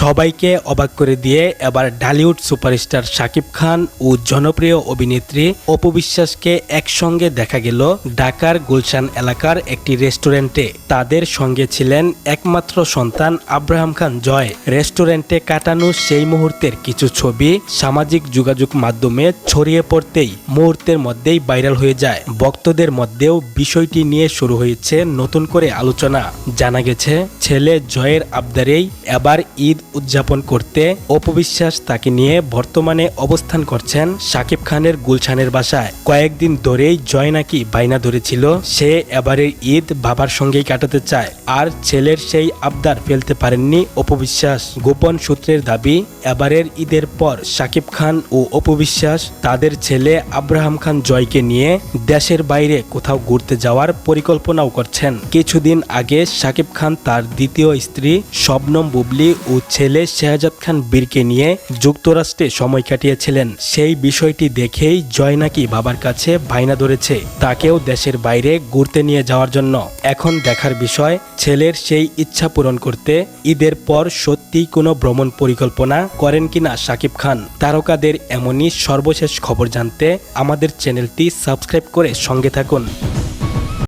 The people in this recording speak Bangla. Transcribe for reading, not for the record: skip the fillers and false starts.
সবাইকে অবাক করে দিয়ে এবার ঢালিউড সুপারস্টার শাকিব খান ও জনপ্রিয় অভিনেত্রী অপু বিশ্বাসকে একসঙ্গে দেখা গেল ঢাকার গুলশান এলাকার একটি রেস্টুরেন্টে। তাদের সঙ্গে ছিলেন একমাত্র সন্তান আব্রাহাম খান জয়। রেস্টুরেন্টে কাটানো সেই মুহূর্তের কিছু ছবি সামাজিক যোগাযোগ মাধ্যমে ছড়িয়ে পড়তেই মুহূর্তের মধ্যেই ভাইরাল হয়ে যায়। ভক্তদের মধ্যেও বিষয়টি নিয়ে শুরু হয়েছে নতুন করে আলোচনা। জানা গেছে, ছেলে জয়ের আবদারেই এবার ঈদ উদযাপন করতে অপু বিশ্বাস তাকে নিয়ে বর্তমানে অবস্থান করছেন শাকিব খানের গুলশানের বাসায়। কয়েকদিন ধরেই জয় নাকি বাইনা ধরেছিল সে এবারের ঈদ বাবার সঙ্গেই কাটাতে চায়, আর ছেলের সেই আবদার ফেলতে পারেননি অপু বিশ্বাস। গোপন সূত্রের দাবি, এবারের ঈদের পর শাকিব খান ও অপু বিশ্বাস তাদের ছেলে আব্রাহাম খান জয়কে নিয়ে দেশের বাইরে কোথাও ঘুরতে যাওয়ার পরিকল্পনাও করছেন। কিছুদিন আগে শাকিব খান তার দ্বিতীয় স্ত্রী শবনম বুবলি ও ছেলে শেহজাদ খান বীরকে নিয়ে যুক্তরাষ্ট্রে সময় কাটিয়েছিলেন। সেই বিষয়টি দেখেই জয় নাকি বাবার কাছে বায়না ধরেছে তাকেও দেশের বাইরে ঘুরতে নিয়ে যাওয়ার জন্য। এখন দেখার বিষয়, ছেলের সেই ইচ্ছা পূরণ করতে ঈদের পর সত্যিই কোনো ভ্রমণ পরিকল্পনা করেন কিনা শাকিব খান। তারকাদের এমনই সর্বশেষ খবর জানতে আমাদের চ্যানেলটি সাবস্ক্রাইব করে সঙ্গে থাকুন।